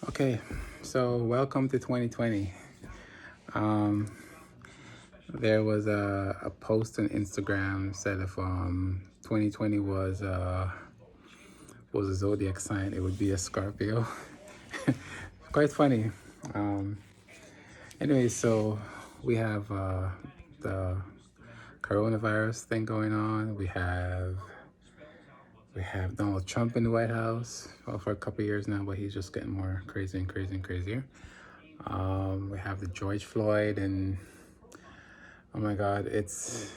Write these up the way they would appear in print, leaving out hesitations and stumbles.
Okay, so welcome to 2020. Um, there was a post on Instagram said if 2020 was a zodiac sign, it would be a Scorpio. Quite funny. Um, anyway, so we have the coronavirus thing going on. We have Donald Trump in the White House for a couple years now, but he's just getting more crazy and crazy and crazier. We have the George Floyd, and oh my God, it's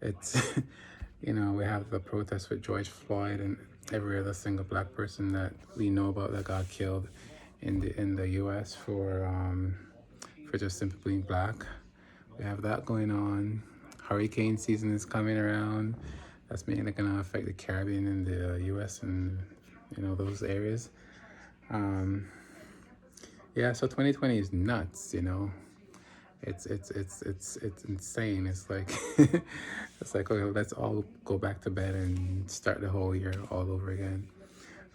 we have the protest with George Floyd and every other single black person that we know about that got killed in the U.S. for just simply being black. We have that going on. Hurricane season is coming around. That's mainly gonna affect the Caribbean and the U.S. and those areas. Um, yeah, so 2020 is nuts. It's insane. It's like it's like, okay, let's all go back to bed and start the whole year all over again.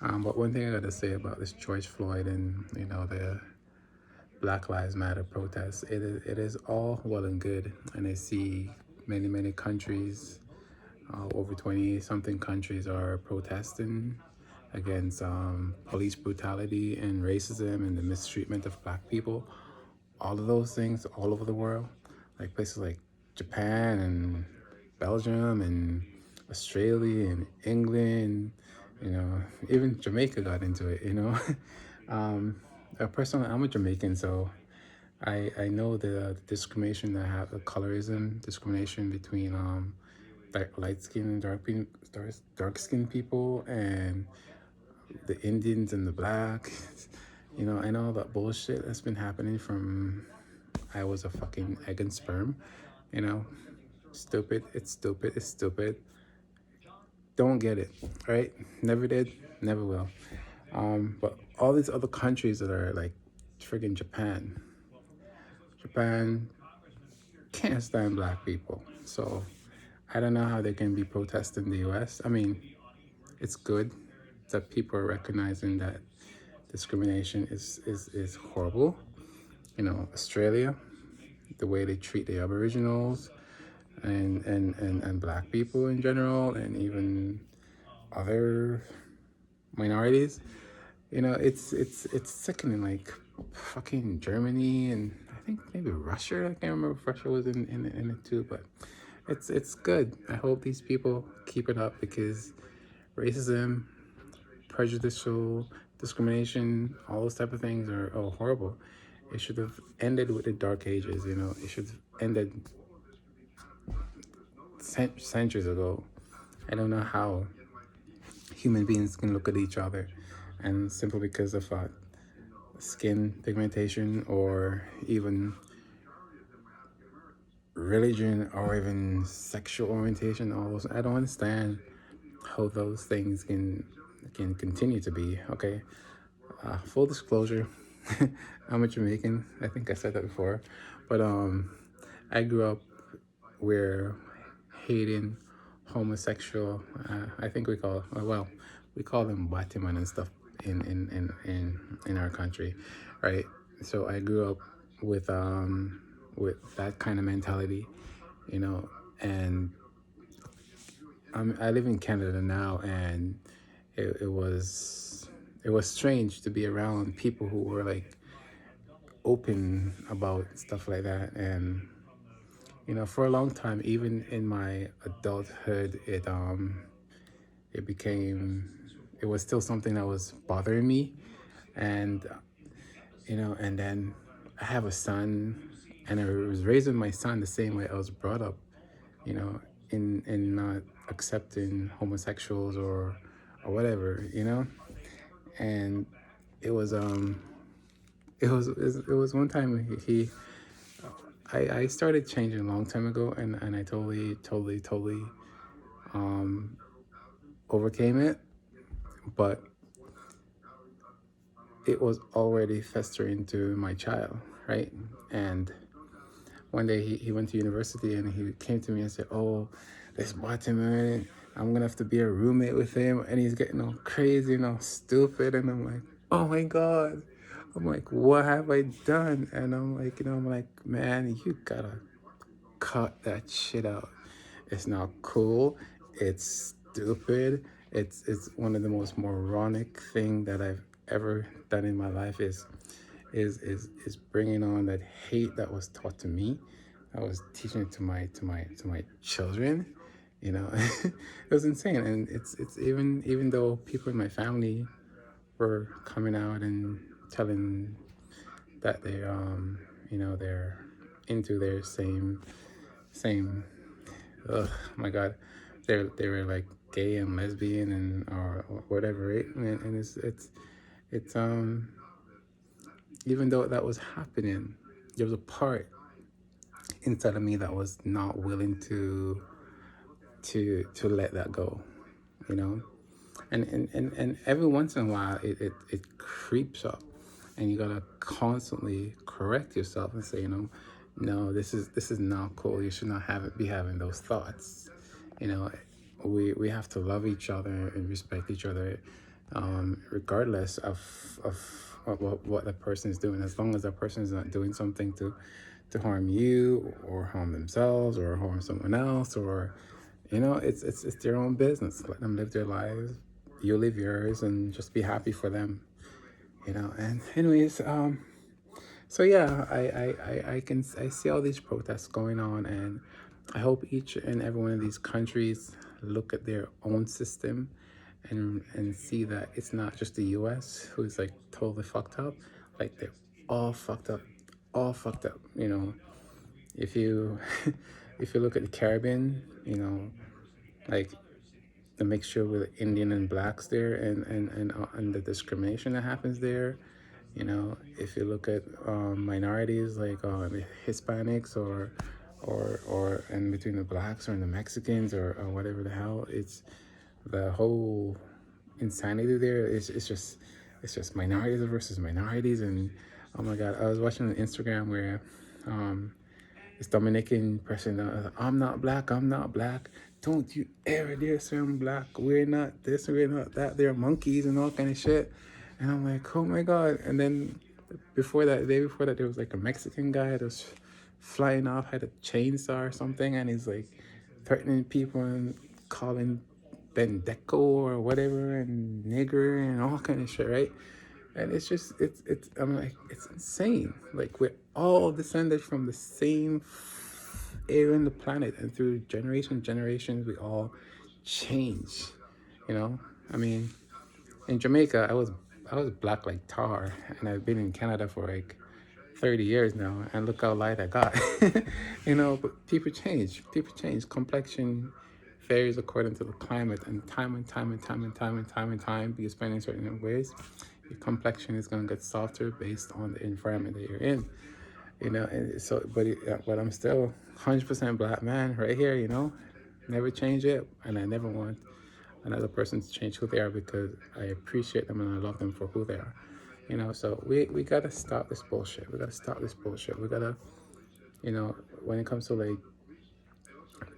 But one thing I gotta say about this George Floyd and the Black Lives Matter protests, it is all well and good, and I see many countries, over 20 something countries are protesting against police brutality and racism and the mistreatment of black people, all of those things all over the world, like places like Japan and Belgium and Australia and England, even Jamaica got into it. Personally, I'm a Jamaican, so I know the discrimination that have the colorism discrimination between light skin and dark skinned people and the Indians and the black, and all that bullshit that's been happening from I was a fucking egg and sperm, you know. Stupid. It's stupid. It's stupid. Don't get it, right? Never did. Never will. But all these other countries that are like friggin' Japan can't stand black people. So I don't know how they can be protesting the U.S. I mean, it's good that people are recognizing that discrimination is horrible. Australia, the way they treat the Aboriginals and black people in general, and even other minorities. It's sickening. Like fucking Germany and I think maybe Russia. I can't remember if Russia was in it too, but it's good. I hope these people keep it up because racism, prejudicial discrimination, all those type of things are horrible. It should have ended with the Dark Ages. It should have ended centuries ago. I don't know how human beings can look at each other and simply because of skin pigmentation or even religion or even sexual orientation, all those, I don't understand how those things can continue to be. Okay, full disclosure, I'm a Jamaican. I think I said that before, but I grew up where hating homosexual, I think we call them Batiman and stuff in our country, right? So I grew up with that kind of mentality, you know and I live in Canada now, and it was strange to be around people who were like open about stuff like that. And for a long time, even in my adulthood, it was still something that was bothering me. And and then I have a son, and I was raising my son the same way I was brought up, you know in not accepting homosexuals or whatever. And it was it was one time I started changing a long time ago, and I totally overcame it, but it was already festering to my child, right? And one day he went to university, and he came to me and said, "Oh, this bartender, I'm gonna have to be a roommate with him, and he's getting all crazy and all stupid." And I'm like, oh my God. I'm like, what have I done? And I'm like, I'm like, man, you gotta cut that shit out. It's not cool. It's stupid. It's one of the most moronic thing that I've ever done in my life is bringing on that hate that was taught to me. I was teaching it to my children. It was insane, and it's even though people in my family were coming out and telling that they're into their same ugh, my God, they were like gay and lesbian and or whatever, right? And it's even though that was happening, there was a part inside of me that was not willing to let that go, you know. And every once in a while it creeps up, and you gotta constantly correct yourself and say, no, this is not cool. You should not be having those thoughts. you know we have to love each other and respect each other, regardless of what the person is doing, as long as that person is not doing something to harm you or harm themselves or harm someone else, or it's their own business. Let them live their lives, you live yours, and just be happy for them. And anyways, so yeah, I see all these protests going on, and I hope each and every one of these countries look at their own system and see that it's not just the US who's like totally fucked up. Like, they're all fucked up, all fucked up. If you if you look at the Caribbean, like the mixture with Indian and blacks there, and the discrimination that happens there. If you look at minorities like the Hispanics, or in between the blacks or the Mexicans, or whatever the hell, it's the whole insanity there. It's just minorities versus minorities. And oh my God, I was watching on Instagram where this Dominican person, I'm not black, I'm not black. Don't you ever dare say I'm black. We're not this, we're not that. They're monkeys and all kind of shit. And I'm like, oh my God. And then the day before that, there was like a Mexican guy that was flying off, had a chainsaw or something, and he's like threatening people and calling bendeco or whatever and nigger and all kind of shit, right? And it's I'm like, it's insane. Like, we're all descended from the same air in the planet, and through generations we all change. you know I mean, in Jamaica, I was black like tar, and I've been in Canada for like 30 years now, and look how light I got. But people change. Complexion varies according to the climate, and time you spend in certain ways, your complexion is going to get softer based on the environment that you're in. And so, but I'm still 100% black man right here. Never change it, and I never want another person to change who they are, because I appreciate them and I love them for who they are. So we gotta stop this bullshit. We gotta stop this bullshit. We gotta, when it comes to like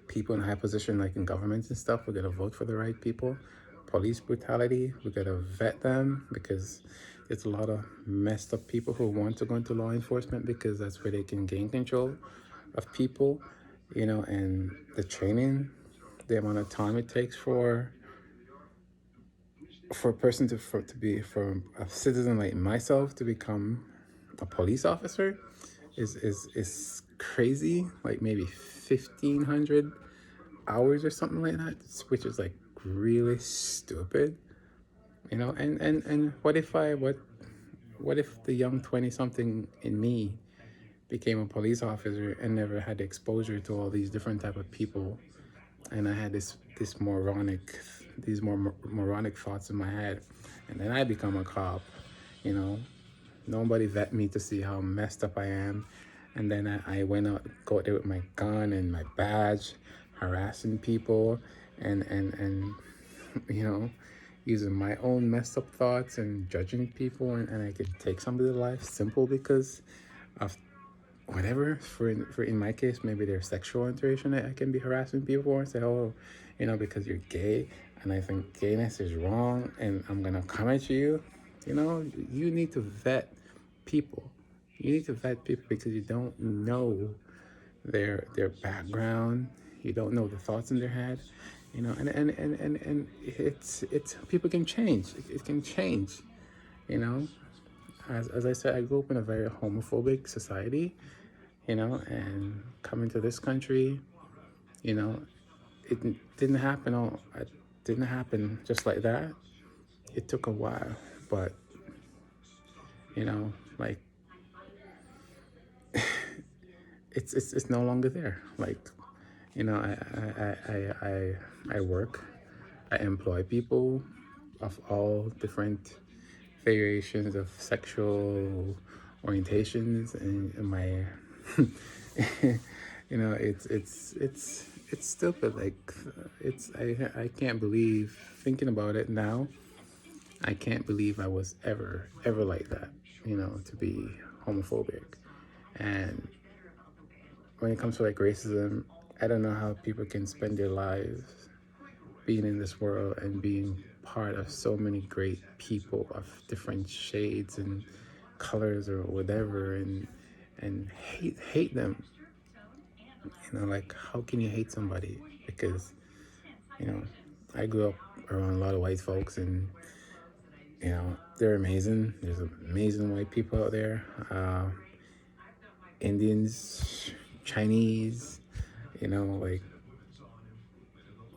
people in high position, like in governments and stuff, we gotta vote for the right people. Police brutality, we gotta vet them, because there's a lot of messed up people who want to go into law enforcement because that's where they can gain control of people. And the training, the amount of time it takes for a person for a citizen like myself to become a police officer is crazy. Like maybe 1,500 hours or something like that, which is like really stupid. And what if the young 20 something in me became a police officer and never had exposure to all these different type of people, and I had these moronic thoughts in my head, and then I become a cop. you know Nobody vet me to see how messed up I am, and then I went go out there with my gun and my badge, harassing people, and you know using my own messed up thoughts and judging people, and I could take somebody's life simple because of whatever. For in my case, maybe their sexual orientation, I can be harassing people and say, oh, because you're gay and I think gayness is wrong and I'm gonna come at you. You know, you need to vet people. You need to vet people because you don't know their background. You don't know the thoughts in their head. You know, and it's people can change. It can change. You know, as I said, I grew up in a very homophobic society. You know, and coming to this country, you know, it didn't happen all. It didn't happen just like that. It took a while, but you know, like it's no longer there. Like, you know, I work, I employ people of all different variations of sexual orientations, and my, you know, it's stupid. Like, I can't believe thinking about it now. I can't believe I was ever like that. You know, to be homophobic, and when it comes to like racism, I don't know how people can spend their lives being in this world and being part of so many great people of different shades and colors or whatever, and hate them. You know, like, how can you hate somebody? Because, you know, I grew up around a lot of white folks, and you know, they're amazing. There's amazing white people out there. Indians, Chinese, you know,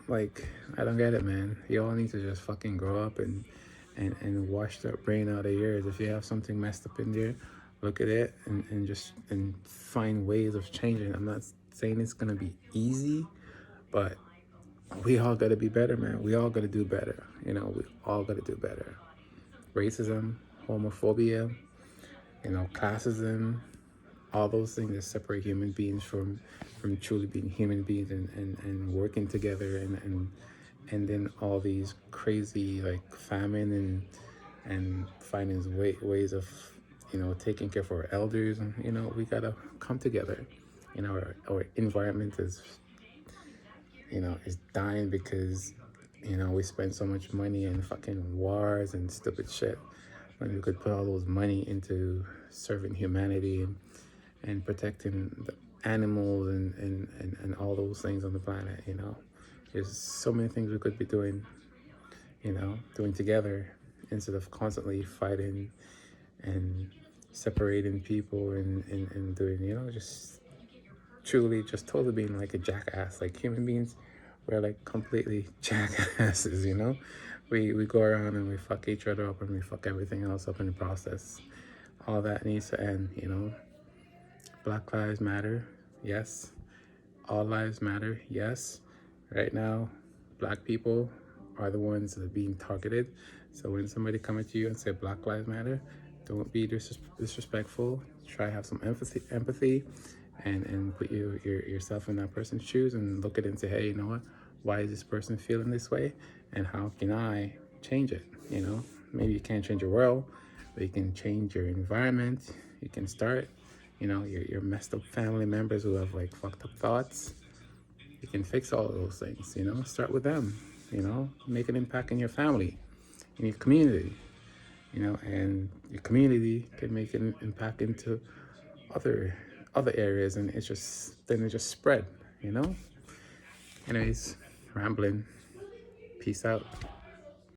like, I don't get it, man. You all need to just fucking grow up and wash that brain out of yours. If you have something messed up in there, look at it and just and find ways of changing. I'm not saying it's gonna be easy, but we all gotta be better, man. We all gotta do better. You know, we all gotta do better. Racism, homophobia, you know, classism, all those things that separate human beings from truly being human beings, and working together, and then all these crazy like famine and finding ways of, you know, taking care of our elders, and you know, we gotta come together. You know, our environment is, you know, is dying because, you know, we spend so much money in fucking wars and stupid shit when we could put all those money into serving humanity and protecting the animals and all those things on the planet. You know, there's so many things we could be doing, you know, doing together instead of constantly fighting and separating people and doing, you know, just truly just totally being like a jackass. Like, human beings, we're like completely jackasses, you know. We go around and we fuck each other up and we fuck everything else up in the process. All that needs to end, you know. Black lives matter, yes. All lives matter, yes. Right now, black people are the ones that are being targeted. So when somebody come at you and say Black Lives Matter, don't be disrespectful. Try to have some empathy, and put yourself in that person's shoes and look at it and say, hey, you know what? Why is this person feeling this way? And how can I change it? You know, maybe you can't change your world, but you can change your environment. You can start, you know, your messed up family members who have like fucked up thoughts. You can fix all of those things, you know, start with them, you know, make an impact in your family, in your community, you know, and your community can make an impact into other other areas, and it's just then it just spread, you know. Anyways, rambling. Peace out.